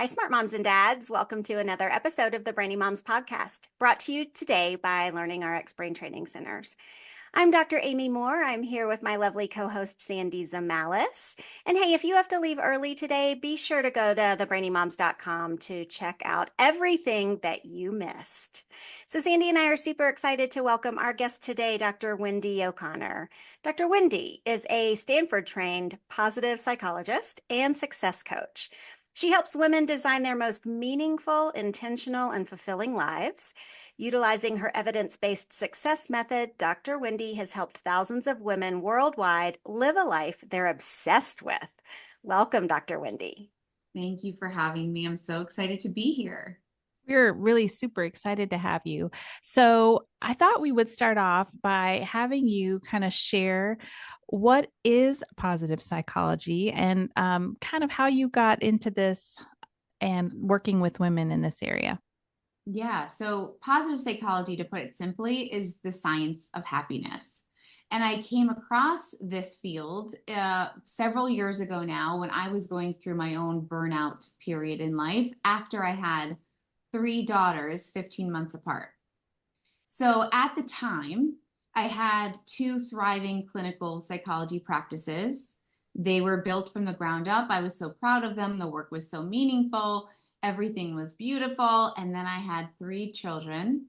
Hi, smart moms and dads. Welcome to another episode of the Brainy Moms podcast, brought to you today by Learning RX Brain Training Centers. I'm Dr. Amy Moore. I'm here with my lovely co-host, Sandy Zamalis. And hey, if you have to leave early today, be sure to go to thebrainymoms.com to check out everything that you missed. So Sandy and I are super excited to welcome our guest today, Dr. Wendy O'Connor. Dr. Wendy is a Stanford-trained positive psychologist and success coach. She helps women design their most meaningful, intentional, and fulfilling lives. Utilizing her evidence-based success method, Dr. Wendy has helped thousands of women worldwide live a life they're obsessed with. Welcome, Dr. Wendy. Thank you for having me. I'm so excited to be here. We're really super excited to have you. So, I thought we would start off by having you kind of share what is positive psychology and kind of how you got into this and working with women in this area. Yeah, so positive psychology, to put it simply, is the science of happiness. And I came across this field several years ago now when I was going through my own burnout period in life after I had three daughters 15 months apart. So at the time, I had two thriving clinical psychology practices. They were built from the ground up. I was so proud of them. The work was so meaningful. Everything was beautiful. And then I had three children.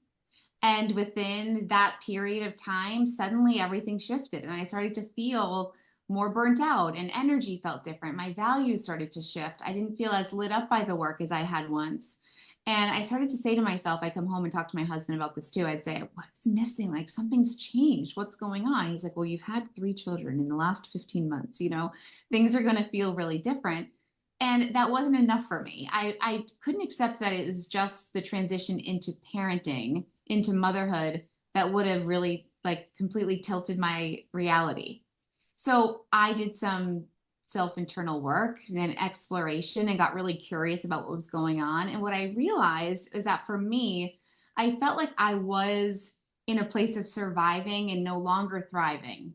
And within that period of time, suddenly everything shifted. And I started to feel more burnt out and energy felt different. My values started to shift. I didn't feel as lit up by the work as I had once. And I started to say to myself, I come home and talk to my husband about this too. I'd say, what's missing? Like something's changed. What's going on? He's like, well, you've had three children in the last 15 months. Things are going to feel really different. And that wasn't enough for me. I couldn't accept that it was just the transition into parenting, into motherhood, that would have really like completely tilted my reality. So I did some self-internal work and exploration and got really curious about what was going on. And what I realized is that for me, I felt like I was in a place of surviving and no longer thriving.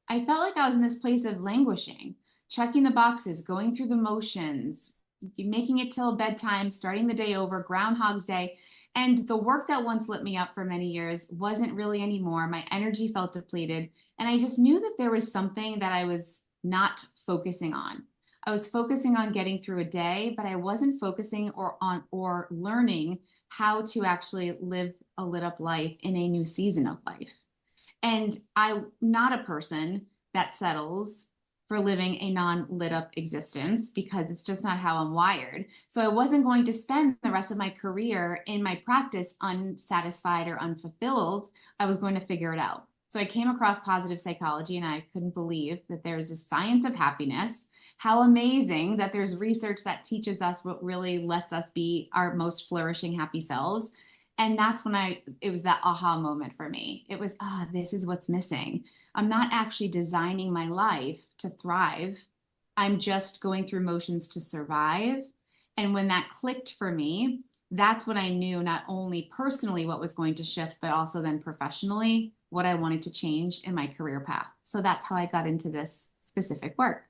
I felt like I was in this place of languishing, checking the boxes, going through the motions, making it till bedtime, starting the day over, Groundhog's Day. And the work that once lit me up for many years wasn't really anymore. My energy felt depleted. And I just knew that there was something that I was not focusing on. I was focusing on getting through a day, but I wasn't focusing or learning how to actually live a lit up life in a new season of life. And I'm not a person that settles for living a non-lit up existence because it's just not how I'm wired. So I wasn't going to spend the rest of my career in my practice unsatisfied or unfulfilled. I was going to figure it out. So I came across positive psychology and I couldn't believe that there's a science of happiness. How amazing that there's research that teaches us what really lets us be our most flourishing, happy selves. And that's when it was that aha moment for me. It was, this is what's missing. I'm not actually designing my life to thrive. I'm just going through motions to survive. And when that clicked for me, that's when I knew not only personally what was going to shift, but also then professionally what I wanted to change in my career path. So that's how I got into this specific work.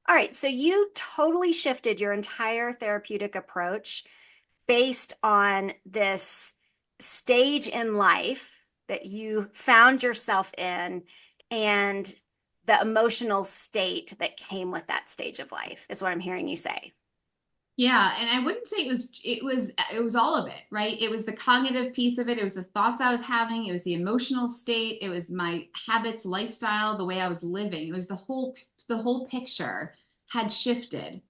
All right, so you totally shifted your entire therapeutic approach based on this stage in life that you found yourself in and the emotional state that came with that stage of life, is what I'm hearing you say. Yeah, and I wouldn't say it was all of it, right? It was the cognitive piece of it, it was the thoughts I was having, it was the emotional state, it was my habits, lifestyle, the way I was living. It was the whole picture had shifted.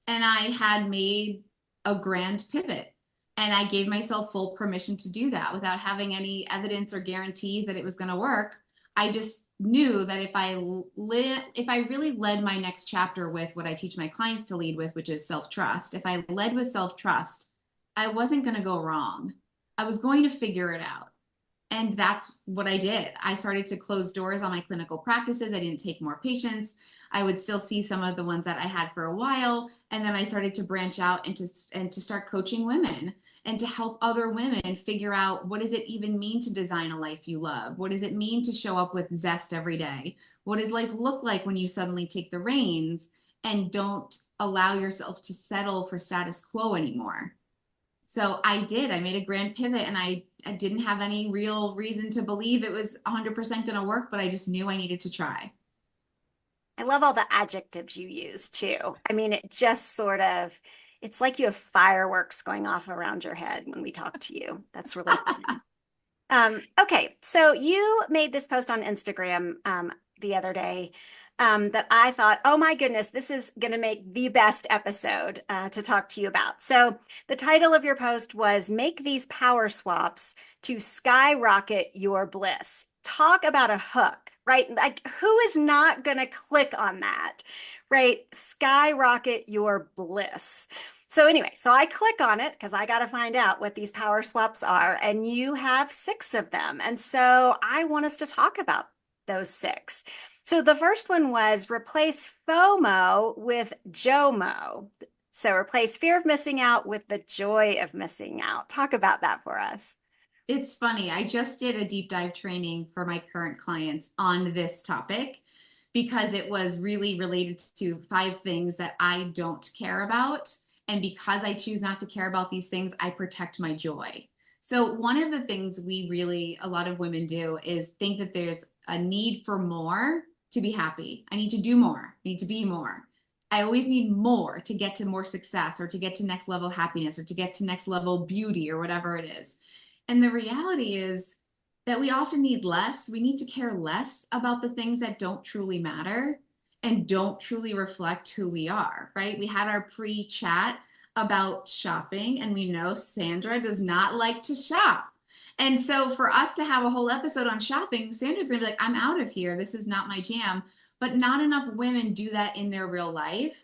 And I had made a grand pivot. And I gave myself full permission to do that without having any evidence or guarantees that it was going to work. I just knew that if I really led my next chapter with what I teach my clients to lead with, which is self-trust, if I led with self-trust, I wasn't going to go wrong. I was going to figure it out. And that's what I did. I started to close doors on my clinical practices. I didn't take more patients. I would still see some of the ones that I had for a while. And then I started to branch out and to start coaching women and to help other women figure out, what does it even mean to design a life you love? What does it mean to show up with zest every day? What does life look like when you suddenly take the reins and don't allow yourself to settle for status quo anymore. So I made a grand pivot, and I didn't have any real reason to believe it was 100% going to work, but I just knew I needed to try. I love all the adjectives you use too. I mean, it just sort of, it's like you have fireworks going off around your head when we talk to you. That's really fun. Okay, so you made this post on Instagram the other day that I thought, oh my goodness, this is going to make the best episode to talk to you about. So the title of your post was Make These Power Swaps to Skyrocket Your Bliss. Talk about a hook, right? Like, who is not going to click on that, right? Skyrocket your bliss. So anyway, so I click on it because I got to find out what these power swaps are, and you have 6 of them. And so I want us to talk about those 6. So the first one was replace FOMO with JOMO. So replace fear of missing out with the joy of missing out. Talk about that for us. It's funny. I just did a deep dive training for my current clients on this topic because it was really related to 5 things that I don't care about. And because I choose not to care about these things, I protect my joy. So one of the things a lot of women do is think that there's a need for more to be happy. I need to do more. I need to be more. I always need more to get to more success, or to get to next level happiness, or to get to next level beauty, or whatever it is. And the reality is that we often need less. We need to care less about the things that don't truly matter and don't truly reflect who we are, right? We had our pre-chat about shopping, and we know Sandra does not like to shop. And so for us to have a whole episode on shopping, Sandra's going to be like, I'm out of here. This is not my jam. But not enough women do that in their real life.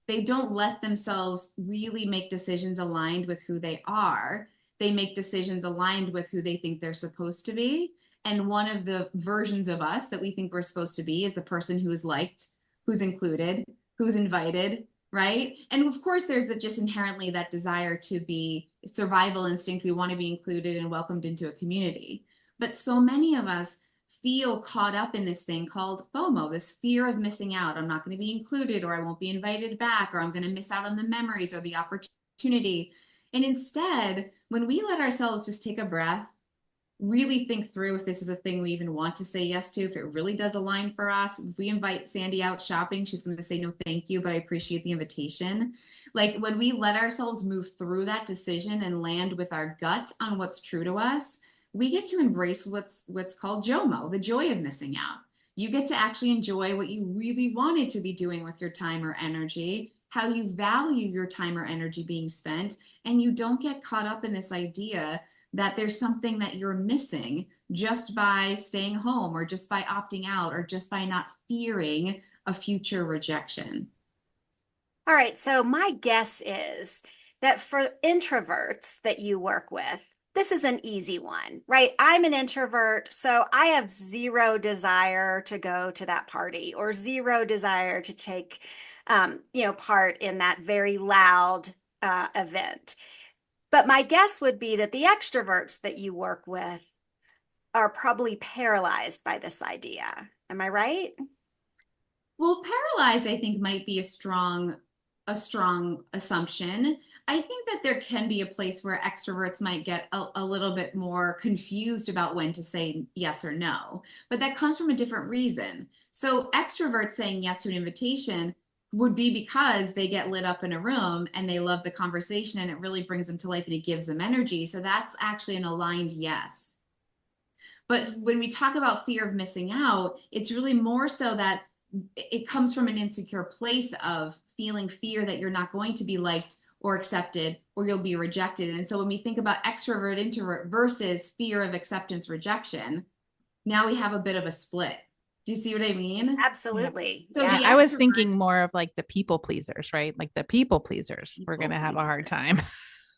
They don't let themselves really make decisions aligned with who they are. They make decisions aligned with who they think they're supposed to be. And one of the versions of us that we think we're supposed to be is the person who is liked, who's included, who's invited, right? And of course, there's just inherently that desire to be survival instinct. We want to be included and welcomed into a community. But so many of us feel caught up in this thing called FOMO, this fear of missing out. I'm not going to be included, or I won't be invited back, or I'm going to miss out on the memories or the opportunity. And instead, when we let ourselves just take a breath, really think through if this is a thing we even want to say yes to, if it really does align for us. If we invite Sandy out shopping, she's going to say, no, thank you, but I appreciate the invitation. Like, when we let ourselves move through that decision and land with our gut on what's true to us, we get to embrace what's called JOMO, the joy of missing out. You get to actually enjoy what you really wanted to be doing with your time or energy, how you value your time or energy being spent, and you don't get caught up in this idea that there's something that you're missing just by staying home, or just by opting out, or just by not fearing a future rejection. All right, so my guess is that for introverts that you work with, this is an easy one, right? I'm an introvert, so I have zero desire to go to that party, or zero desire to take, part in that very loud event. But my guess would be that the extroverts that you work with are probably paralyzed by this idea. Am I right? Well, paralyzed, I think, might be a strong assumption. I think that there can be a place where extroverts might get a little bit more confused about when to say yes or no, but that comes from a different reason. So extroverts saying yes to an invitation would be because they get lit up in a room and they love the conversation and it really brings them to life and it gives them energy. So that's actually an aligned yes. But when we talk about fear of missing out, it's really more so that it comes from an insecure place of feeling fear that you're not going to be liked or accepted, or you'll be rejected. And so when we think about extrovert, introvert versus fear of acceptance, rejection, now we have a bit of a split. Do you see what I mean? Absolutely. So yeah. I was thinking more of like the people pleasers, right? Like the people pleasers, we're going to have a hard time.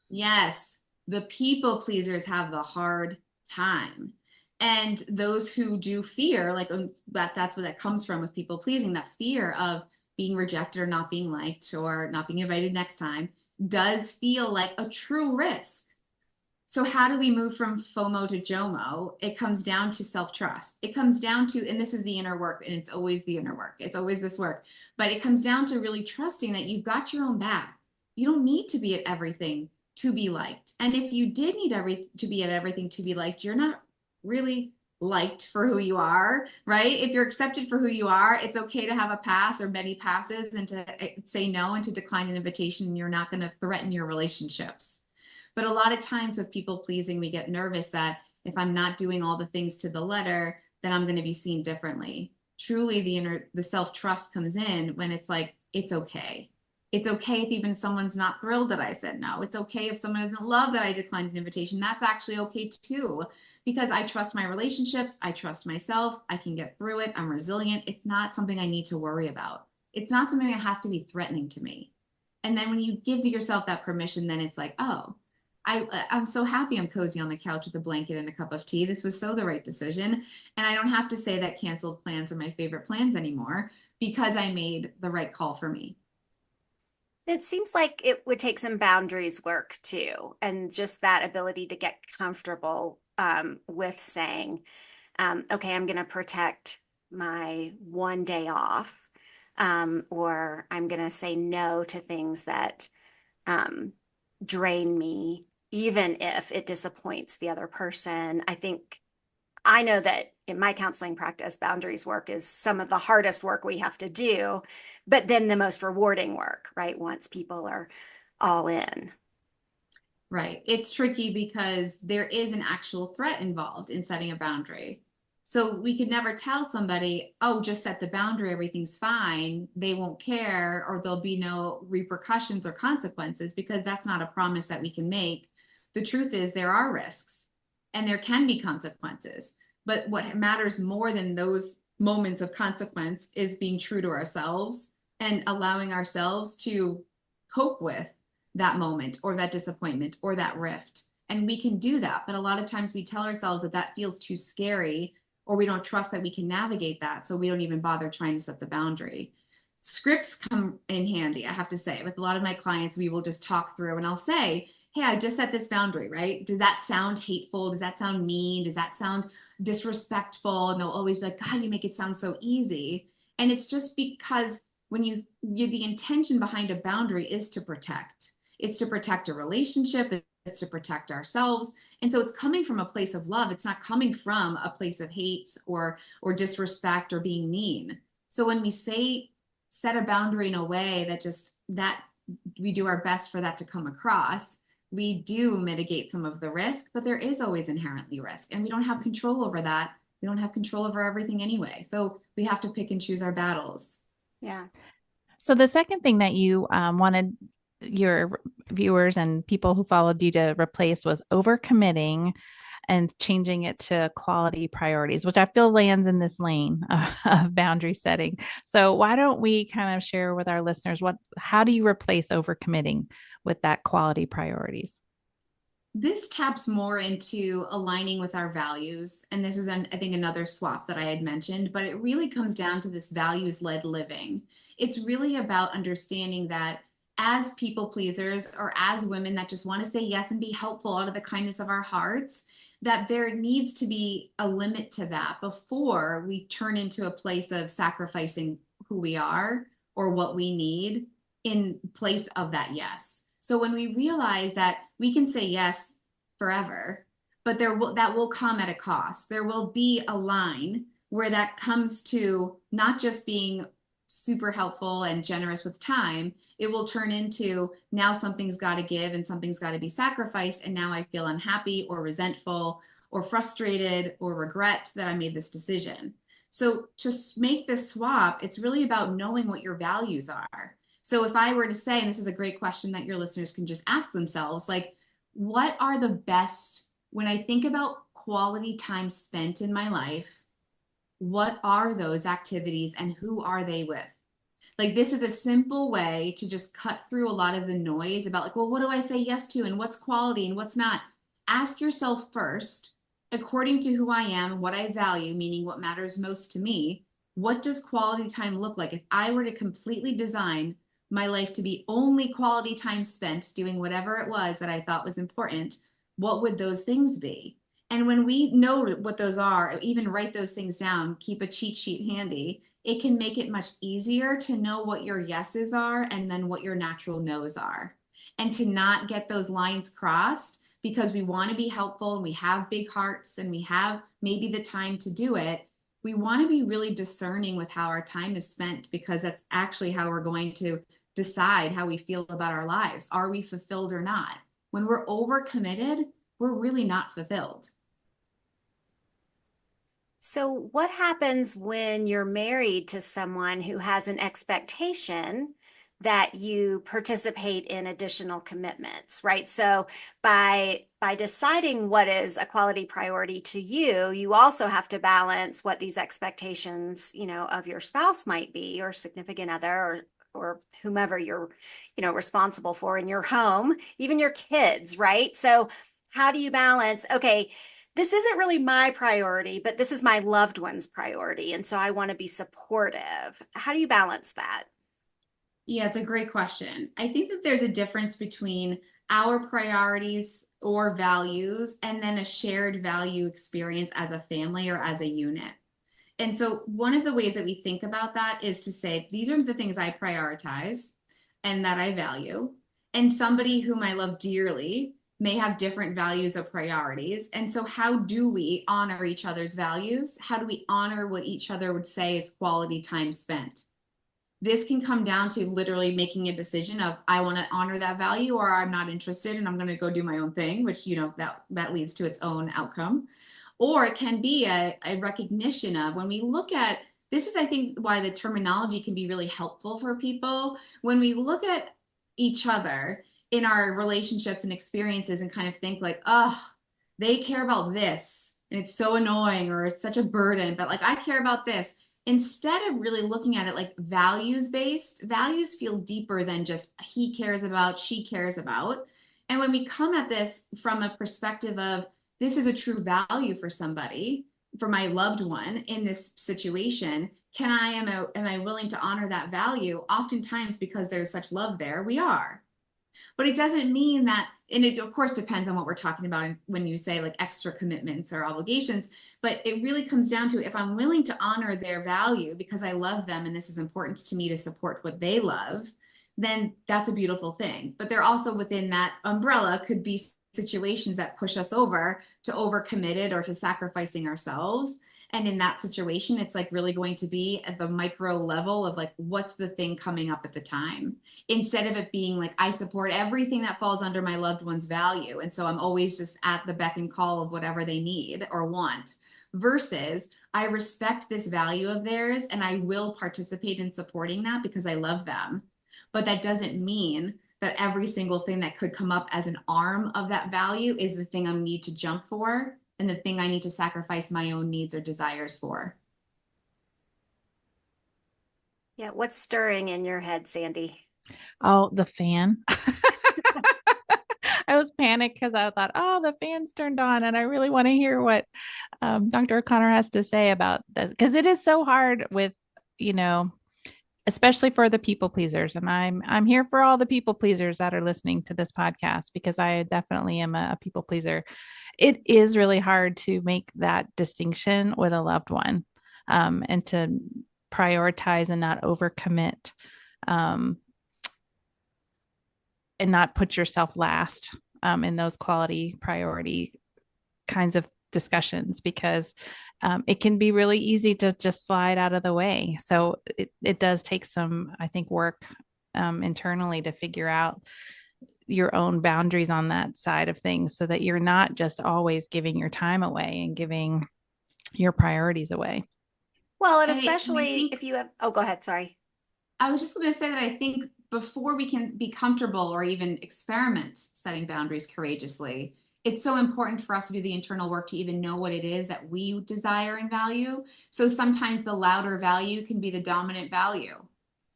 Yes. The people pleasers have the hard time. And those who do fear, like that's where that comes from with people pleasing, that fear of being rejected or not being liked or not being invited next time, does feel like a true risk. So how do we move from FOMO to JOMO? It comes down to self-trust. It comes down to, and this is the inner work, and it's always the inner work. It's always this work, but it comes down to really trusting that you've got your own back. You don't need to be at everything to be liked. And if you did need to be at everything to be liked, you're not really liked for who you are, right? If you're accepted for who you are, it's okay to have a pass or many passes and to say no and to decline an invitation. And you're not going to threaten your relationships. But a lot of times with people pleasing, we get nervous that if I'm not doing all the things to the letter, then I'm going to be seen differently. Truly, the self-trust comes in when it's like, it's okay. It's okay if even someone's not thrilled that I said no. It's okay if someone doesn't love that I declined an invitation. That's actually okay too, because I trust my relationships. I trust myself. I can get through it. I'm resilient. It's not something I need to worry about. It's not something that has to be threatening to me. And then when you give yourself that permission, then it's like, oh, I'm so happy I'm cozy on the couch with a blanket and a cup of tea. This was so the right decision. And I don't have to say that canceled plans are my favorite plans anymore because I made the right call for me. It seems like it would take some boundaries work too, and just that ability to get comfortable with saying, okay, I'm going to protect my one day off, or I'm going to say no to things that drain me, even if it disappoints the other person. I know that in my counseling practice, boundaries work is some of the hardest work we have to do, but then the most rewarding work, right? Once people are all in. Right. It's tricky because there is an actual threat involved in setting a boundary. So we could never tell somebody, oh, just set the boundary, everything's fine. They won't care, or there'll be no repercussions or consequences, because that's not a promise that we can make. The truth is, there are risks and there can be consequences. But what matters more than those moments of consequence is being true to ourselves and allowing ourselves to cope with that moment or that disappointment or that rift. And we can do that. But a lot of times we tell ourselves that that feels too scary, or we don't trust that we can navigate that. So we don't even bother trying to set the boundary. Scripts come in handy, I have to say. With a lot of my clients, we will just talk through and I'll say, hey, I just set this boundary, right? Does that sound hateful? Does that sound mean? Does that sound disrespectful? And they'll always be like, God, you make it sound so easy. And it's just because when the intention behind a boundary is to protect. It's to protect a relationship. It's to protect ourselves. And so it's coming from a place of love. It's not coming from a place of hate or disrespect or being mean. So when we say set a boundary in a way that we do our best for that to come across, we do mitigate some of the risk, but there is always inherently risk, and we don't have control over that. We don't have control over everything anyway. So we have to pick and choose our battles. Yeah. So the second thing that you wanted your viewers and people who followed you to replace was overcommitting and changing it to quality priorities, which I feel lands in this lane of boundary setting. So why don't we kind of share with our listeners how do you replace overcommitting with that quality priorities? This taps more into aligning with our values. And this is, I think, another swap that I had mentioned, but it really comes down to this values-led living. It's really about understanding that as people pleasers or as women that just want to say yes and be helpful out of the kindness of our hearts, that there needs to be a limit to that before we turn into a place of sacrificing who we are or what we need in place of that yes. So when we realize that we can say yes forever, but that will come at a cost. There will be a line where that comes to not just being super helpful and generous with time. It will turn into now something's got to give and something's got to be sacrificed. And now I feel unhappy or resentful or frustrated or regret that I made this decision. So to make this swap, it's really about knowing what your values are. So if I were to say, and this is a great question that your listeners can just ask themselves, like, what are the best, when I think about quality time spent in my life, what are those activities and who are they with? Like, this is a simple way to just cut through a lot of the noise about like, well, what do I say yes to and what's quality and what's not? Ask yourself first, according to who I am, what I value, meaning what matters most to me, what does quality time look like? If I were to completely design my life to be only quality time spent doing whatever it was that I thought was important, what would those things be? And when we know what those are, even write those things down, keep a cheat sheet handy, it can make it much easier to know what your yeses are and then what your natural nos are. And to not get those lines crossed because we want to be helpful and we have big hearts and we have maybe the time to do it. We want to be really discerning with how our time is spent, because that's actually how we're going to decide how we feel about our lives. Are we fulfilled or not? When we're overcommitted, we're really not fulfilled. So, what happens when you're married to someone who has an expectation that you participate in additional commitments, right? So, by deciding what is a quality priority to you, you also have to balance what these expectations, of your spouse might be, or significant other, or whomever you're, responsible for in your home, even your kids, right? So, how do you balance, okay, this isn't really my priority, but this is my loved one's priority. And so I want to be supportive. How do you balance that? Yeah, it's a great question. I think that there's a difference between our priorities or values and then a shared value experience as a family or as a unit. And so one of the ways that we think about that is to say, these are the things I prioritize and that I value. And somebody whom I love dearly may have different values or priorities. And so how do we honor each other's values? How do we honor what each other would say is quality time spent? This can come down to literally making a decision of, I want to honor that value, or I'm not interested and I'm going to go do my own thing, which, that leads to its own outcome. Or it can be a recognition of, when we look at this, is I think why the terminology can be really helpful for people. When we look at each other in our relationships and experiences and kind of think like, oh, they care about this and it's so annoying or it's such a burden, but like I care about this. Instead of really looking at it like values based, values feel deeper than just he cares about, she cares about. And when we come at this from a perspective of, this is a true value for somebody, for my loved one in this situation, am I willing to honor that value? Oftentimes, because there's such love there, we are. But it doesn't mean that, and it of course depends on what we're talking about when you say like extra commitments or obligations, but it really comes down to, if I'm willing to honor their value because I love them and this is important to me to support what they love, then that's a beautiful thing. But there also, within that umbrella, could be situations that push us over to overcommitted or to sacrificing ourselves. And in that situation, it's like really going to be at the micro level of like, what's the thing coming up at the time? Instead of it being like, I support everything that falls under my loved one's value. And so I'm always just at the beck and call of whatever they need or want, versus I respect this value of theirs and I will participate in supporting that because I love them. But that doesn't mean that every single thing that could come up as an arm of that value is the thing I need to jump for and the thing I need to sacrifice my own needs or desires for. Yeah, what's stirring in your head, Sandy? Oh, the fan. I was panicked because I thought, oh, the fan's turned on. And I really want to hear what Dr. O'Connor has to say about this, because it is so hard with, especially for the people pleasers. And I'm here for all the people pleasers that are listening to this podcast, because I definitely am a people pleaser. It is really hard to make that distinction with a loved one, and to prioritize and not overcommit, and not put yourself last, in those quality priority kinds of discussions, because it can be really easy to just slide out of the way. So it does take some, I think, work internally to figure out your own boundaries on that side of things, so that you're not just always giving your time away and giving your priorities away. Well, and And I especially think if you have, oh, go ahead. Sorry. I was just going to say that I think before we can be comfortable or even experiment setting boundaries courageously, it's so important for us to do the internal work to even know what it is that we desire and value. So sometimes the louder value can be the dominant value.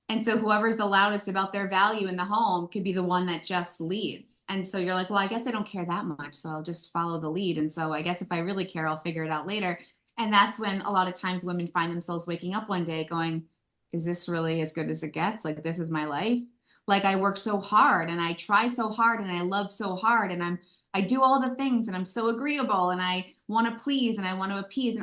And so whoever's the loudest about their value in the home could be the one that just leads. And so you're like, well, I guess I don't care that much, so I'll just follow the lead. And so I guess if I really care, I'll figure it out later. And that's when a lot of times women find themselves waking up one day going, is this really as good as it gets? Like, this is my life. Like, I work so hard and I try so hard and I love so hard and I do all the things and I'm so agreeable and I want to please and I want to appease.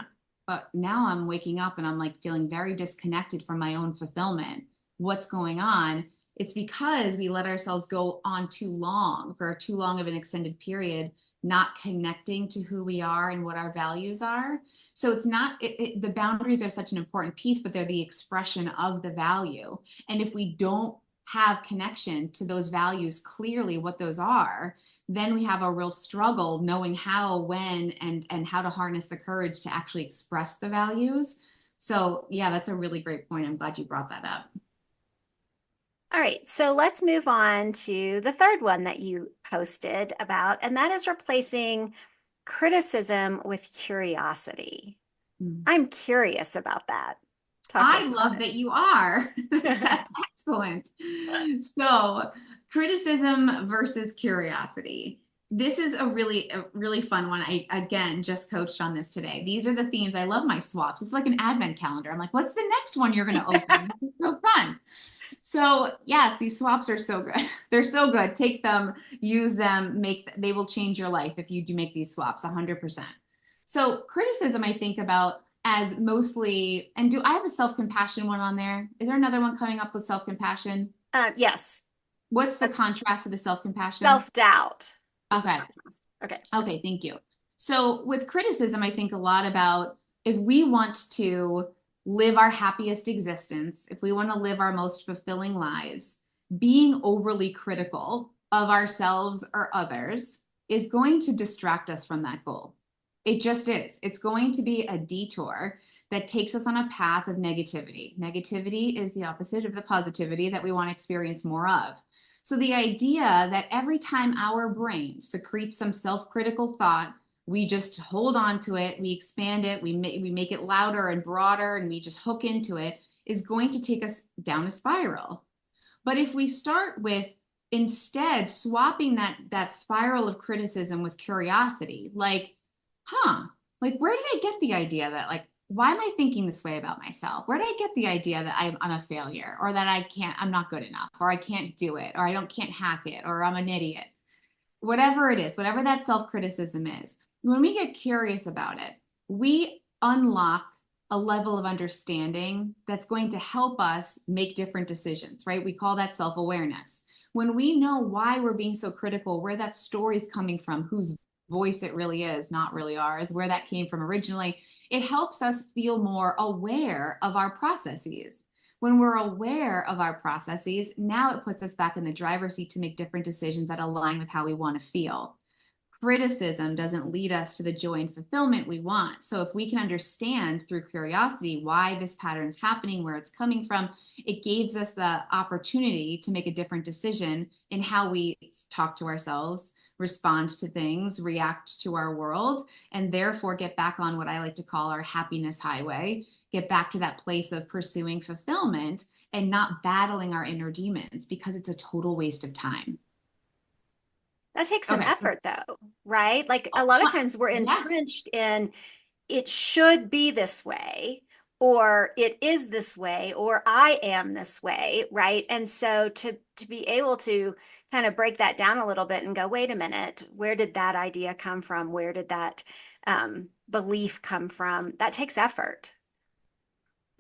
But now I'm waking up and I'm like feeling very disconnected from my own fulfillment. What's going on? It's because we let ourselves go on too long, for too long of an extended period, not connecting to who we are and what our values are. So it's not, the boundaries are such an important piece, but they're the expression of the value. And if we don't have connection to those values clearly, what those are, then we have a real struggle knowing how, when, and how to harness the courage to actually express the values. So yeah, that's a really great point. I'm glad you brought that up. All right, so let's move on to the third one that you posted about, and that is replacing criticism with curiosity. I'm curious about that. Talk to us I about love it. that you are. That's excellent. So, criticism versus curiosity. This is a really fun one. I, again, just coached on this today. These are the themes. I love my swaps. It's like an advent calendar. I'm like, what's the next one you're going to open? It's so fun. So yes, these swaps are so good. They're so good. Take them, use them, they will change your life if you do make these swaps 100%. So criticism, I think about as mostly, and do I have a self-compassion one on there? Is there another one coming up with self-compassion? Yes. What's the contrast to the self-compassion? Self-doubt. Okay. Okay. Okay, thank you. So with criticism, I think a lot about if we want to live our happiest existence, if we want to live our most fulfilling lives, being overly critical of ourselves or others is going to distract us from that goal. It just is. It's going to be a detour that takes us on a path of negativity. Negativity is the opposite of the positivity that we want to experience more of. So the idea that every time our brain secretes some self-critical thought, we just hold on to it, we expand it, we make it louder and broader, and we just hook into it, is going to take us down a spiral. But if we start with instead swapping that spiral of criticism with curiosity, like, like where did I get the idea that, like, why am I thinking this way about myself? Where did I get the idea that I'm a failure, or that I'm not good enough, or I can't do it, or can't hack it, or I'm an idiot? Whatever it is, whatever that self-criticism is, when we get curious about it, we unlock a level of understanding that's going to help us make different decisions, right? We call that self-awareness. When we know why we're being so critical, where that story's coming from, whose voice it really is, not really ours, where that came from originally, it helps us feel more aware of our processes. When we're aware of our processes, now it puts us back in the driver's seat to make different decisions that align with how we want to feel. Criticism doesn't lead us to the joy and fulfillment we want. So if we can understand through curiosity why this pattern is happening, where it's coming from, it gives us the opportunity to make a different decision in how we talk to ourselves, respond to things, react to our world, and therefore get back on what I like to call our happiness highway, get back to that place of pursuing fulfillment and not battling our inner demons, because it's a total waste of time. That takes some effort though, right? Like a lot of times we're entrenched in it should be this way, or it is this way, or I am this way, right? And so to be able to kind of break that down a little bit and go, wait a minute, where did that idea come from? Where did that belief come from? That takes effort.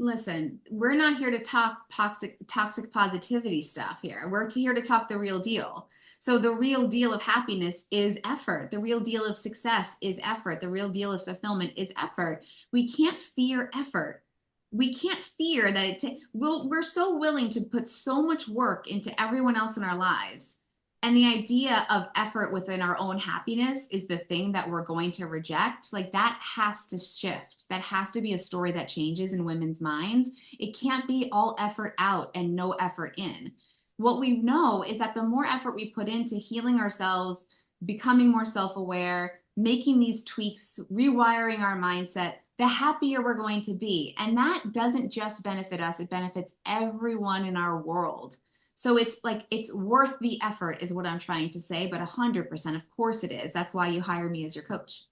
Listen, we're not here to talk toxic positivity stuff here. We're here to talk the real deal. So the real deal of happiness is effort. The real deal of success is effort. The real deal of fulfillment is effort. We can't fear effort. We can't fear that we're so willing to put so much work into everyone else in our lives. And the idea of effort within our own happiness is the thing that we're going to reject. Like, that has to shift. That has to be a story that changes in women's minds. It can't be all effort out and no effort in. What we know is that the more effort we put into healing ourselves, becoming more self-aware, making these tweaks, rewiring our mindset, the happier we're going to be. And that doesn't just benefit us, it benefits everyone in our world. So it's like, it's worth the effort is what I'm trying to say, but 100%, of course it is. That's why you hire me as your coach.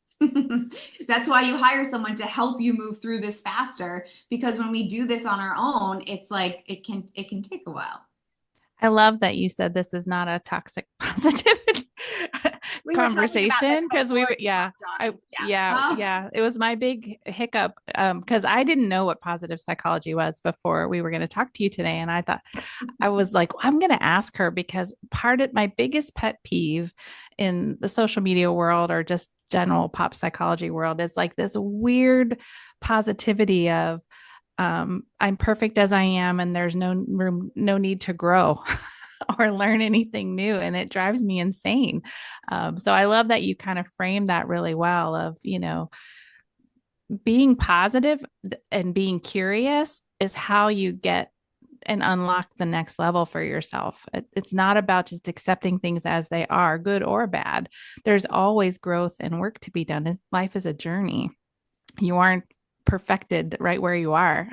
That's why you hire someone to help you move through this faster, because when we do this on our own, it's like, it can take a while. I love that you said this is not a toxic positivity. we were talking about this conversation because we before were, you hopped on. Oh, yeah, it was my big hiccup because I didn't know what positive psychology was before we were going to talk to you today. And I thought, I was like, I'm going to ask her because part of my biggest pet peeve in the social media world or just general pop psychology world is like this weird positivity of I'm perfect as I am and there's no room, no need to grow or learn anything new. And it drives me insane. So I love that you kind of frame that really well of, being positive and being curious is how you get and unlock the next level for yourself. It's not about just accepting things as they are, good or bad. There's always growth and work to be done. Life is a journey. You aren't perfected right where you are.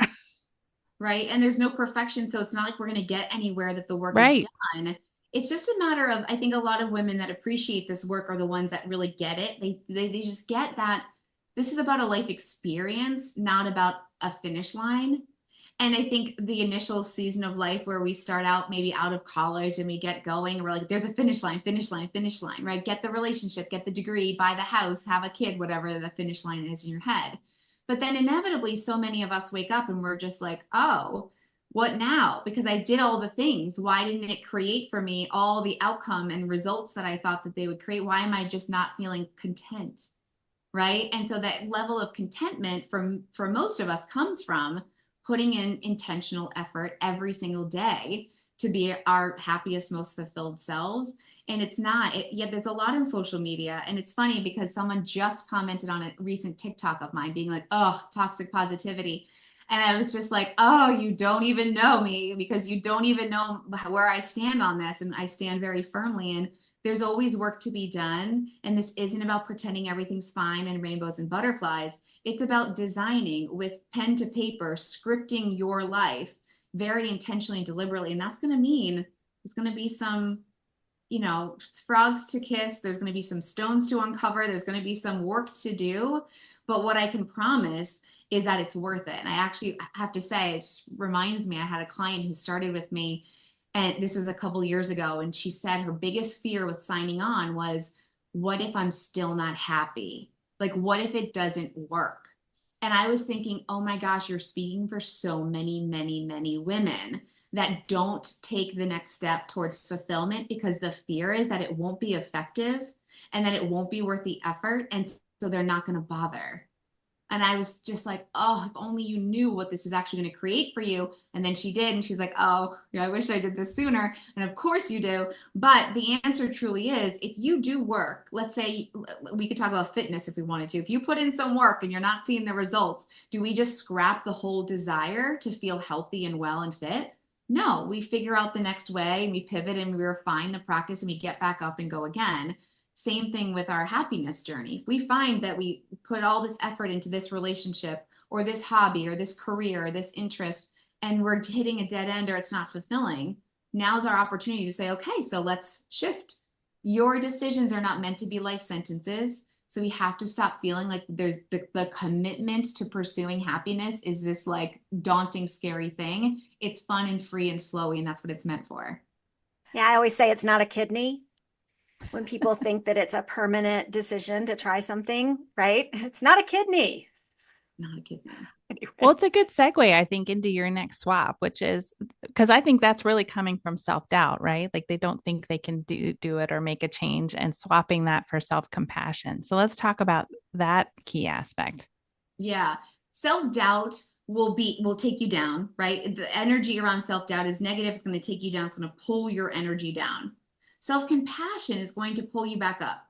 right. And there's no perfection. So it's not like we're going to get anywhere that the work is Right. done. It's just a matter of, I think a lot of women that appreciate this work are the ones that really get it. They just get that this is about a life experience, not about a finish line. And I think the initial season of life where we start out maybe out of college and we get going, and we're like, there's a finish line, finish line, finish line, right? Get the relationship, get the degree, buy the house, have a kid, whatever the finish line is in your head. But then inevitably, so many of us wake up and we're just like, oh, what now? Because I did all the things. Why didn't it create for me all the outcome and results that I thought that they would create? Why am I just not feeling content? Right. And so that level of contentment for most of us comes from putting in intentional effort every single day to be our happiest, most fulfilled selves. And it's not, yeah, there's a lot in social media. And it's funny because someone just commented on a recent TikTok of mine being like, oh, toxic positivity. And I was just like, oh, you don't even know me because you don't even know where I stand on this. And I stand very firmly in there's always work to be done. And this isn't about pretending everything's fine and rainbows and butterflies. It's about designing with pen to paper, scripting your life very intentionally and deliberately. And that's going to mean there's going to be some, frogs to kiss. There's going to be some stones to uncover. There's going to be some work to do. But what I can promise is that it's worth it. And I actually have to say, it just reminds me, I had a client who started with me, and this was a couple years ago, and she said her biggest fear with signing on was, what if I'm still not happy? Like, what if it doesn't work? And I was thinking, oh my gosh, you're speaking for so many, many, many women that don't take the next step towards fulfillment because the fear is that it won't be effective and that it won't be worth the effort. And so they're not going to bother. And I was just like, oh, if only you knew what this is actually going to create for you. And then she did. And she's like, oh, I wish I did this sooner. And of course you do. But the answer truly is if you do work, let's say we could talk about fitness if we wanted to. If you put in some work and you're not seeing the results, do we just scrap the whole desire to feel healthy and well and fit? No, we figure out the next way and we pivot and we refine the practice and we get back up and go again. Same thing with our happiness journey. If we find that we put all this effort into this relationship or this hobby or this career or this interest and we're hitting a dead end or it's not fulfilling, now's our opportunity to say, okay, so let's shift. Your decisions are not meant to be life sentences. So we have to stop feeling like there's the commitment to pursuing happiness is this like daunting, scary thing. It's fun and free and flowy, and that's what it's meant for. Yeah, I always say it's not a kidney. When people think that it's a permanent decision to try something, right? It's not a kidney. Not a kidney. Anyway. Well, it's a good segue, I think, into your next swap, which is because I think that's really coming from self-doubt, right? Like they don't think they can do it or make a change and swapping that for self-compassion. So let's talk about that key aspect. Yeah. Self-doubt will take you down, right? The energy around self-doubt is negative. It's going to take you down. It's going to pull your energy down. Self-compassion is going to pull you back up.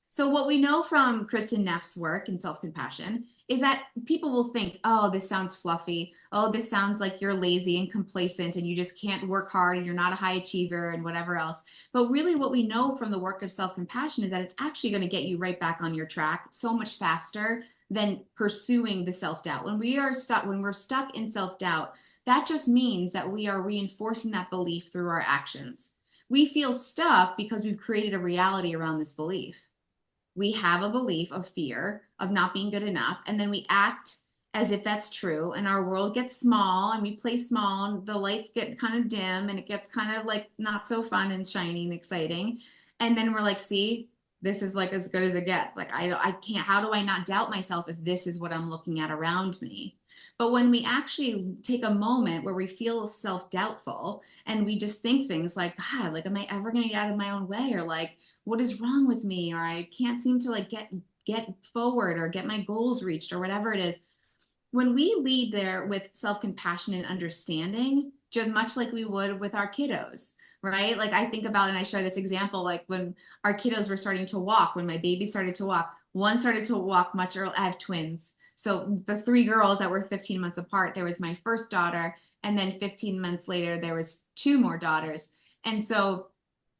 So what we know from Kristen Neff's work in self-compassion is that people will think, oh, this sounds fluffy. Oh, this sounds like you're lazy and complacent and you just can't work hard and you're not a high achiever and whatever else. But really what we know from the work of self-compassion is that it's actually going to get you right back on your track so much faster than pursuing the self-doubt. When we're stuck in self-doubt, that just means that we are reinforcing that belief through our actions. We feel stuck because we've created a reality around this belief. We have a belief of fear of not being good enough, and then we act as if that's true, and our world gets small and we play small and the lights get kind of dim and it gets kind of like not so fun and shiny and exciting. And then we're like, see, this is like as good as it gets. Like I can't, how do I not doubt myself if this is what I'm looking at around me? But when we actually take a moment where we feel self-doubtful and we just think things like, God, like, am I ever going to get out of my own way? Or like, what is wrong with me? Or I can't seem to like get forward or get my goals reached or whatever it is. When we lead there with self-compassion and understanding, just much like we would with our kiddos, right? Like I think about, and I share this example, like when our kiddos were starting to walk, when my baby started to walk, one started to walk much early. I have twins. So the three girls that were 15 months apart, there was my first daughter, and then 15 months later, there was two more daughters. And so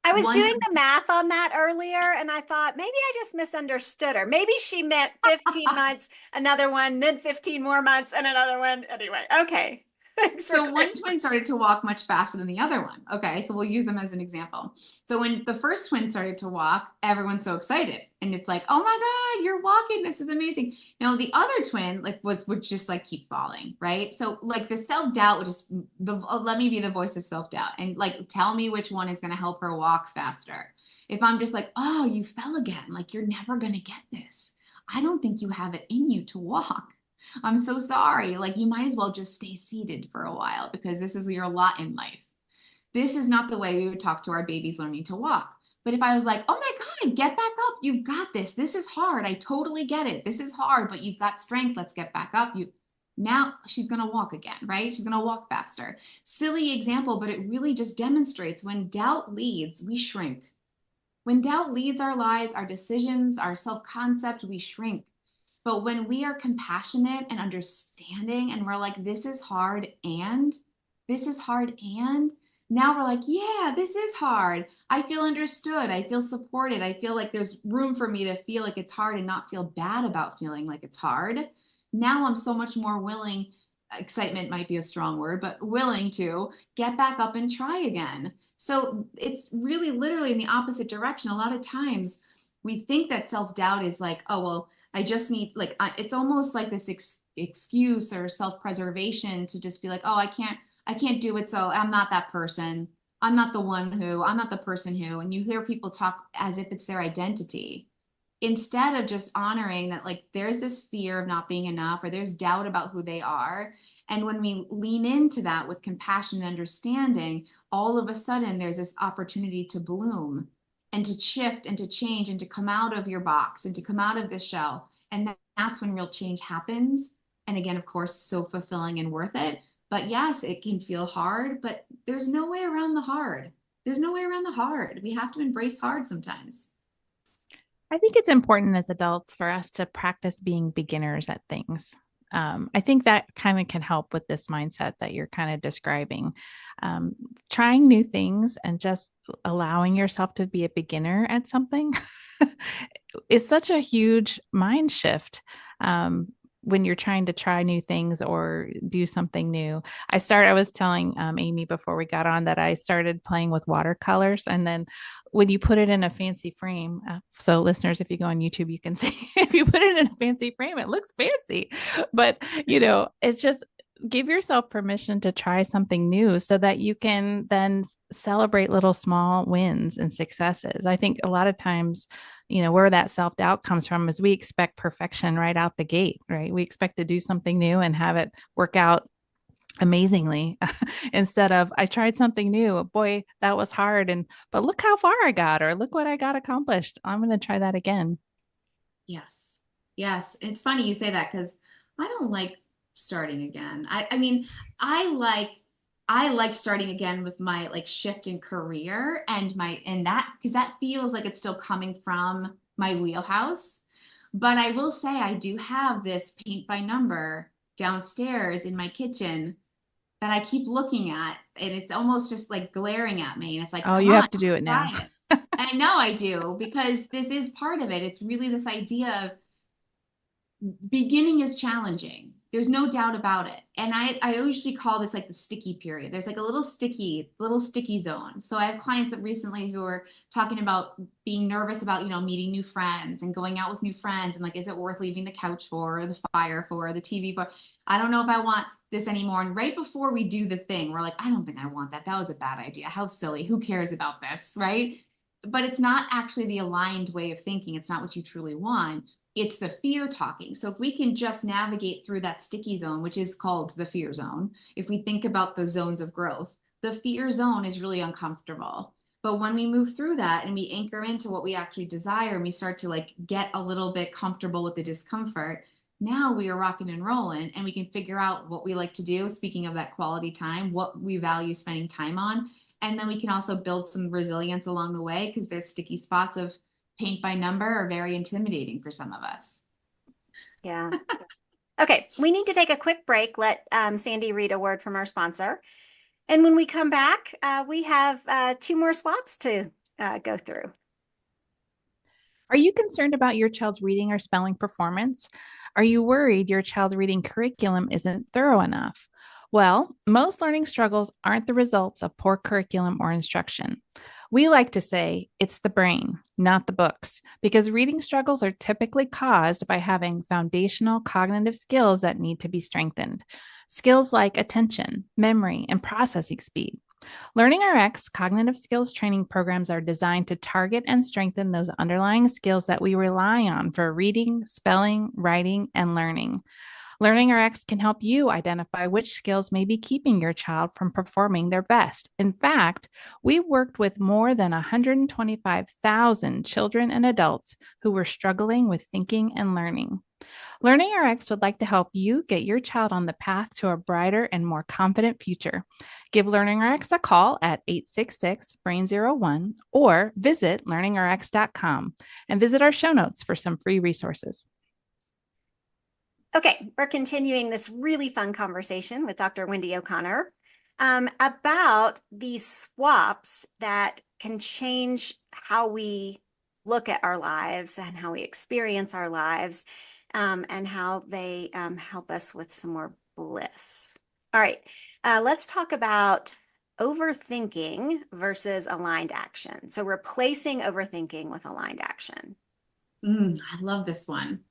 I was one, doing the math on that earlier and I thought maybe I just misunderstood her. Maybe she meant 15 months, another one, then 15 more months, and another one. Anyway, okay. Thanks for so one clarifying. twin started to walk much faster than the other one. Okay, so we'll use them as an example. So when the first twin started to walk, everyone's so excited. And it's like, oh my God, you're walking. This is amazing. Now the other twin like would just like keep falling, right? So like the self-doubt would just let me be the voice of self-doubt and like tell me which one is gonna help her walk faster. If I'm just like, oh, you fell again, like you're never gonna get this. I don't think you have it in you to walk. I'm so sorry. Like, you might as well just stay seated for a while because this is your lot in life. This is not the way we would talk to our babies learning to walk. But if I was like, oh my God, get back up. You've got this. This is hard. I totally get it. This is hard, but you've got strength. Let's get back up. Now she's going to walk again, right? She's going to walk faster. Silly example, but it really just demonstrates when doubt leads, we shrink. When doubt leads our lives, our decisions, our self-concept, we shrink. But when we are compassionate and understanding, and we're like, this is hard, and now we're like, yeah, this is hard. I feel understood. I feel supported. I feel like there's room for me to feel like it's hard and not feel bad about feeling like it's hard. Now I'm so much more willing, excitement might be a strong word, but willing to get back up and try again. So it's really literally in the opposite direction. A lot of times we think that self doubt is like, oh, well, I just need like it's almost like this excuse or self-preservation to just be like, oh, I can't do it, so I'm not that person. I'm not the one who, I'm not the person who, and you hear people talk as if it's their identity instead of just honoring that like there's this fear of not being enough or there's doubt about who they are. And when we lean into that with compassion and understanding, all of a sudden there's this opportunity to bloom and to shift and to change and to come out of your box and to come out of this shell. And that's when real change happens. And again, of course, so fulfilling and worth it. But yes, it can feel hard, but there's no way around the hard. There's no way around the hard. We have to embrace hard sometimes. I think it's important as adults for us to practice being beginners at things. I think that kind of can help with this mindset that you're kind of describing. Trying new things and just allowing yourself to be a beginner at something is such a huge mind shift. When you're trying to try new things or do something new. I was telling Amy before we got on that I started playing with watercolors. And then when you put it in a fancy frame, so listeners, if you go on YouTube, you can see if you put it in a fancy frame, it looks fancy. But, it's just give yourself permission to try something new so that you can then celebrate little small wins and successes. I think a lot of times, where that self-doubt comes from is we expect perfection right out the gate, right? We expect to do something new and have it work out amazingly instead of I tried something new. Boy, that was hard. But look how far I got, or look what I got accomplished. I'm going to try that again. Yes. Yes. It's funny you say that because I don't like starting again. I mean, I like starting again with my like shift in career and that because that feels like it's still coming from my wheelhouse. But I will say I do have this paint by number downstairs in my kitchen that I keep looking at, and it's almost just like glaring at me. And it's like, Oh, come you on, have to do it now. try it. And I know I do because this is part of it. It's really this idea of beginning is challenging. There's no doubt about it. And I usually call this like the sticky period. There's like a little sticky zone. So I have clients that recently who are talking about being nervous about, meeting new friends and going out with new friends. And like, is it worth leaving the couch for, or the fire for, or the TV for? I don't know if I want this anymore. And right before we do the thing, we're like, I don't think I want that. That was a bad idea. How silly. Who cares about this? Right. but it's not actually the aligned way of thinking. It's not what you truly want. It's the fear talking. So if we can just navigate through that sticky zone, which is called the fear zone, if we think about the zones of growth, the fear zone is really uncomfortable. But when we move through that and we anchor into what we actually desire and we start to like get a little bit comfortable with the discomfort, now we are rocking and rolling and we can figure out what we like to do. Speaking of that quality time, what we value spending time on. And then we can also build some resilience along the way because there's sticky spots of paint by number are very intimidating for some of us. Yeah. Okay, we need to take a quick break. Let Sandy read a word from our sponsor. And when we come back, we have 2 more swaps to go through. Are you concerned about your child's reading or spelling performance? Are you worried your child's reading curriculum isn't thorough enough? Well, most learning struggles aren't the results of poor curriculum or instruction. We like to say it's the brain, not the books, because reading struggles are typically caused by having foundational cognitive skills that need to be strengthened. Skills like attention, memory, and processing speed. Learning RX cognitive skills training programs are designed to target and strengthen those underlying skills that we rely on for reading, spelling, writing, and learning. Learning RX can help you identify which skills may be keeping your child from performing their best. In fact, we worked with more than 125,000 children and adults who were struggling with thinking and learning. Learning RX would like to help you get your child on the path to a brighter and more confident future. Give Learning RX a call at 866-BRAIN01 or visit learningrx.com and visit our show notes for some free resources. Okay, we're continuing this really fun conversation with Dr. Wendy O'Connor about these swaps that can change how we look at our lives and how we experience our lives, and how they help us with some more bliss. All right, let's talk about overthinking versus aligned action. So replacing overthinking with aligned action. I love this one.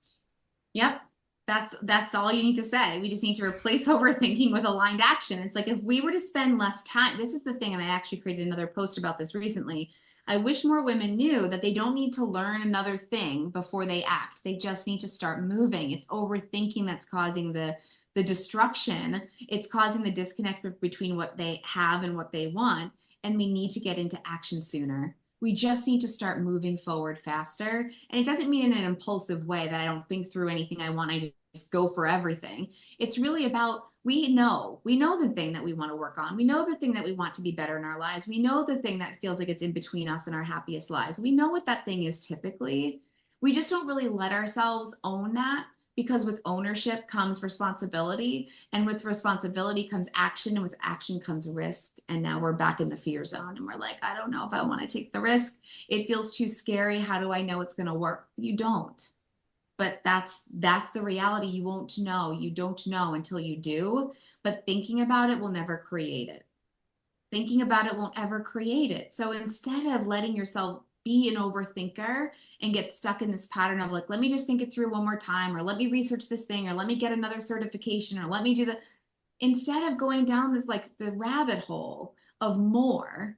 Yep. That's all you need to say. We just need to replace overthinking with aligned action. It's like if we were to spend less time, this is the thing, and I actually created another post about this recently. I wish more women knew that they don't need to learn another thing before they act. They just need to start moving. It's overthinking that's causing the destruction. It's causing the disconnect between what they have and what they want. And we need to get into action sooner. We just need to start moving forward faster. And it doesn't mean in an impulsive way that I don't think through anything I want. I just go for everything. It's really about we know the thing that we want to work on. We know the thing that we want to be better in our lives. We know the thing that feels like it's in between us and our happiest lives. We know what that thing is typically. We just don't really let ourselves own that because with ownership comes responsibility, and with responsibility comes action, and with action comes risk. And now we're back in the fear zone and we're like, I don't know if I want to take the risk. It feels too scary. How do I know it's going to work? You don't. But that's the reality. You won't know. You don't know until you do. But thinking about it will never create it. Thinking about it won't ever create it. So instead of letting yourself be an overthinker and get stuck in this pattern of like, let me just think it through one more time, or let me research this thing, or let me get another certification, or let me do the, instead of going down this like the rabbit hole of more,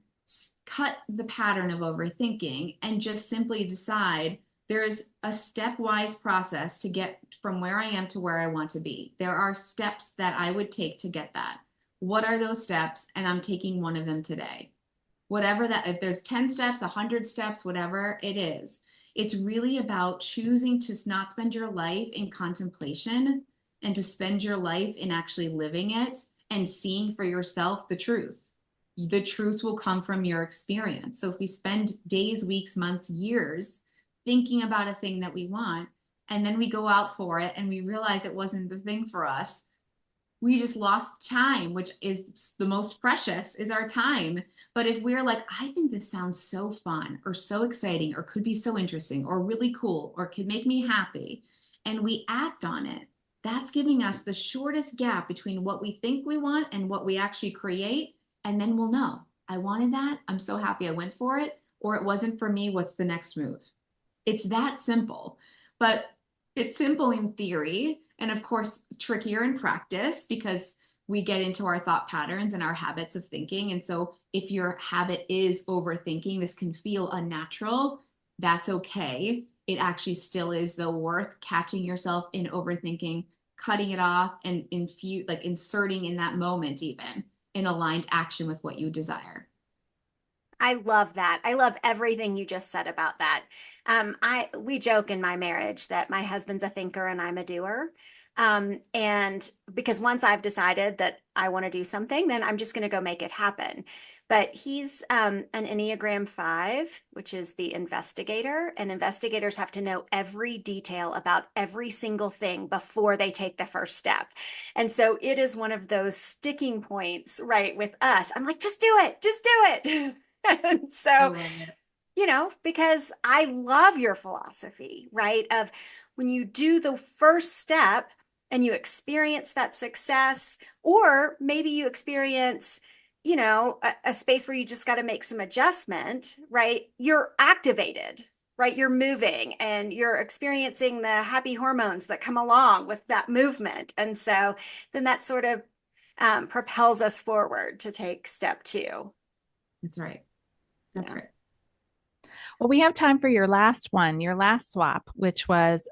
cut the pattern of overthinking and just simply decide there's a stepwise process to get from where I am to where I want to be. There are steps that I would take to get that. What are those steps? And I'm taking one of them today. Whatever that, if there's 10 steps, 100 steps, whatever it is, it's really about choosing to not spend your life in contemplation and to spend your life in actually living it and seeing for yourself the truth. The truth will come from your experience. So if we spend days, weeks, months, years thinking about a thing that we want, and then we go out for it and we realize it wasn't the thing for us, we just lost time, which is the most precious, is our time. But if we're like, I think this sounds so fun or so exciting or could be so interesting or really cool or could make me happy, and we act on it, that's giving us the shortest gap between what we think we want and what we actually create. And then we'll know, I wanted that. I'm so happy I went for it. Or it wasn't for me. What's the next move? It's that simple. But it's simple in theory, and of course trickier in practice, because we get into our thought patterns and our habits of thinking. And so if your habit is overthinking, this can feel unnatural. That's okay. It actually still is, though, worth catching yourself in overthinking, cutting it off, and inserting in that moment even in aligned action with what you desire. I love that. I love everything you just said about that. We joke in my marriage that my husband's a thinker and I'm a doer. And because once I've decided that I want to do something, then I'm just going to go make it happen. But he's an Enneagram 5, which is the investigator, and investigators have to know every detail about every single thing before they take the first step. And so it is one of those sticking points, right, with us. I'm like, just do it, just do it. And I so, love it. because I love your philosophy, right? Of when you do the first step and you experience that success, or maybe you experience, a space where you just got to make some adjustment, right? You're activated, right? You're moving and you're experiencing the happy hormones that come along with that movement. And so then that sort of propels us forward to take step 2. That's right. That's right. Well, we have time for your last one, your last swap, which was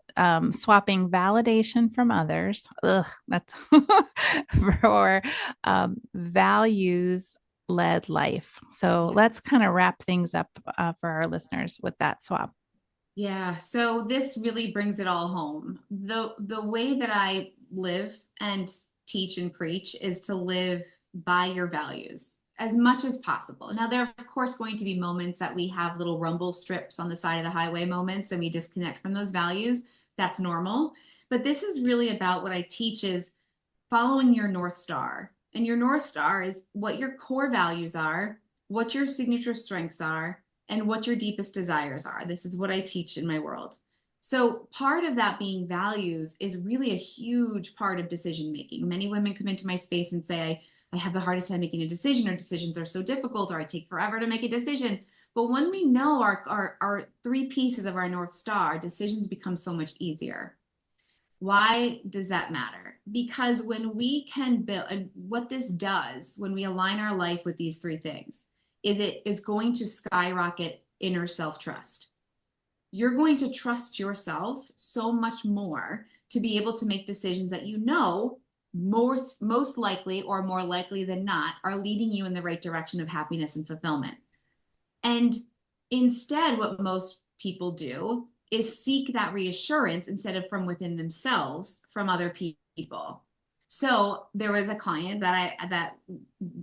swapping validation from others. Ugh, that's for values led life. So let's kind of wrap things up for our listeners with that swap. Yeah, so this really brings it all home. The way that I live and teach and preach is to live by your values as much as possible. Now, there are, of course, going to be moments that we have little rumble strips on the side of the highway moments and we disconnect from those values. That's normal. But this is really about what I teach is following your North Star. And your North Star is what your core values are, what your signature strengths are, and what your deepest desires are. This is what I teach in my world. So part of that being values is really a huge part of decision making. Many women come into my space and say, I have the hardest time making a decision, or decisions are so difficult, or I take forever to make a decision. But when we know our 3 pieces of our North Star, decisions become so much easier. Why does that matter? Because when we can build, and what this does when we align our life with these 3 things, is it is going to skyrocket inner self-trust. You're going to trust yourself so much more to be able to make decisions that most likely, or more likely than not, are leading you in the right direction of happiness and fulfillment. And instead, what most people do is seek that reassurance instead of from within themselves, from other people. So there was a client that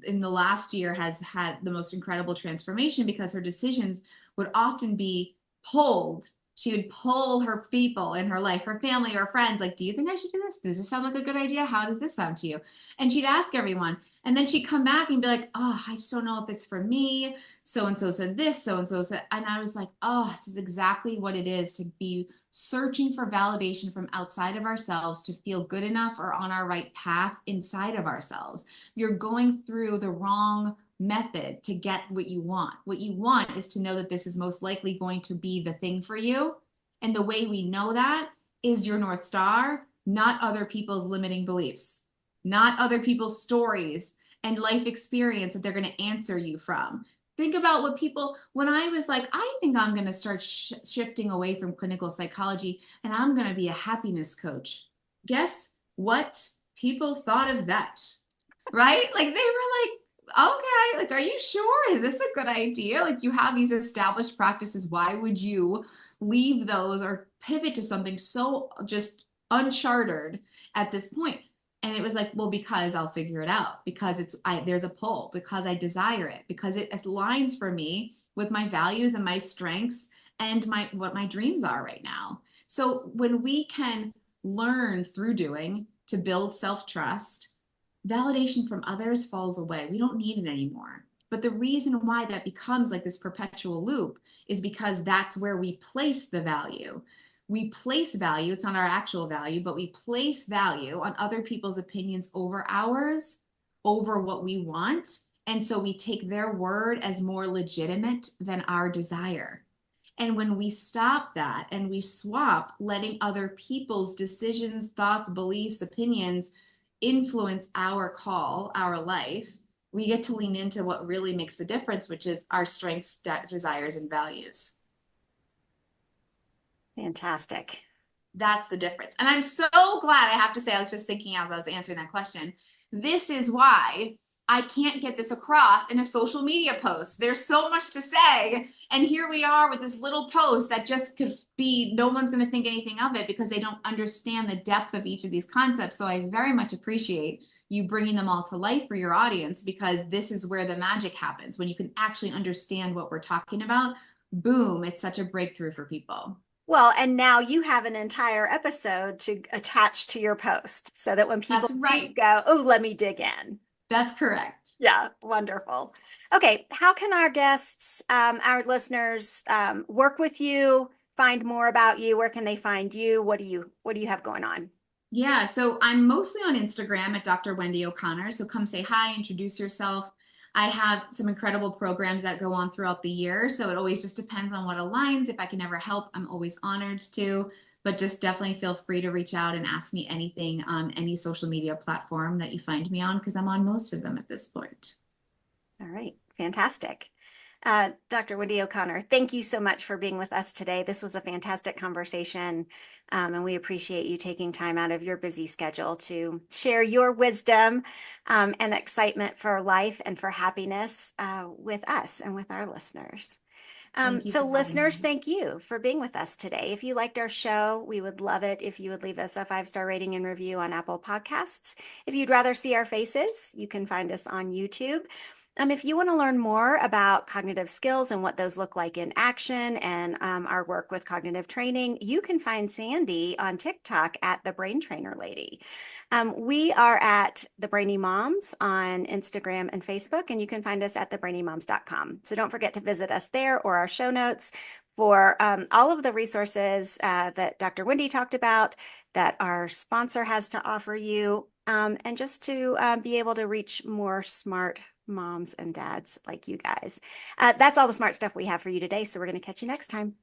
in the last year has had the most incredible transformation because her decisions would often be pulled. She would pull her people in her life, her family, her friends, like, do you think I should do this? Does this sound like a good idea? How does this sound to you? And she'd ask everyone. And then she'd come back and be like, oh, I just don't know if it's for me. So-and-so said this, so-and-so said, and I was like, oh, this is exactly what it is to be searching for validation from outside of ourselves to feel good enough or on our right path inside of ourselves. You're going through the wrong method to get what you want. What you want is to know that this is most likely going to be the thing for you. And the way we know that is your North Star, not other people's limiting beliefs, not other people's stories and life experience that they're going to answer you from. Think about what people, when I was like, I think I'm going to start shifting away from clinical psychology and I'm going to be a happiness coach. Guess what people thought of that, right? Like they were like, okay, like, are you sure? Is this a good idea? Like you have these established practices. Why would you leave those or pivot to something so just uncharted at this point? And it was like, well, because I'll figure it out, because there's a pull, because I desire it, because it aligns for me with my values and my strengths and what my dreams are right now. So when we can learn through doing to build self-trust, validation from others falls away. We don't need it anymore. But the reason why that becomes like this perpetual loop is because that's where we place the value. We place value, it's not our actual value, but we place value on other people's opinions over ours, over what we want. And so we take their word as more legitimate than our desire. And when we stop that and we swap letting other people's decisions, thoughts, beliefs, opinions influence our call, our life, we get to lean into what really makes the difference, which is our strengths, desires, and values. Fantastic. That's the difference. And I'm so glad, I have to say, I was just thinking as I was answering that question, this is why I can't get this across in a social media post. There's so much to say. And here we are with this little post that just could be, no one's going to think anything of it because they don't understand the depth of each of these concepts. So I very much appreciate you bringing them all to life for your audience, because this is where the magic happens. When you can actually understand what we're talking about, boom, it's such a breakthrough for people. Well, and now you have an entire episode to attach to your post so that when people go, oh, let me dig in. That's correct. Yeah, wonderful. Okay, how can our guests, our listeners, work with you, find more about you? Where can they find you? What do you have going on? Yeah, so I'm mostly on Instagram at Dr. Wendy O'Connor. So come say hi, introduce yourself. I have some incredible programs that go on throughout the year. So it always just depends on what aligns. If I can ever help, I'm always honored to. But just definitely feel free to reach out and ask me anything on any social media platform that you find me on, because I'm on most of them at this point. All right, fantastic. Dr. Wendy O'Connor, thank you so much for being with us today. This was a fantastic conversation, and we appreciate you taking time out of your busy schedule to share your wisdom and excitement for life and for happiness with us and with our listeners. So listeners, thank you for being with us today. If you liked our show, we would love it if you would leave us a 5-star rating and review on Apple Podcasts. If you'd rather see our faces, you can find us on YouTube. If you want to learn more about cognitive skills and what those look like in action and our work with cognitive training, you can find Sandy on TikTok at the Brain Trainer Lady. We are at the Brainy Moms on Instagram and Facebook, and you can find us at thebrainymoms.com. So don't forget to visit us there or our show notes for all of the resources that Dr. Wendy talked about, that our sponsor has to offer you, and just to be able to reach more smart moms and dads like you guys. That's all the smart stuff we have for you today. So we're going to catch you next time.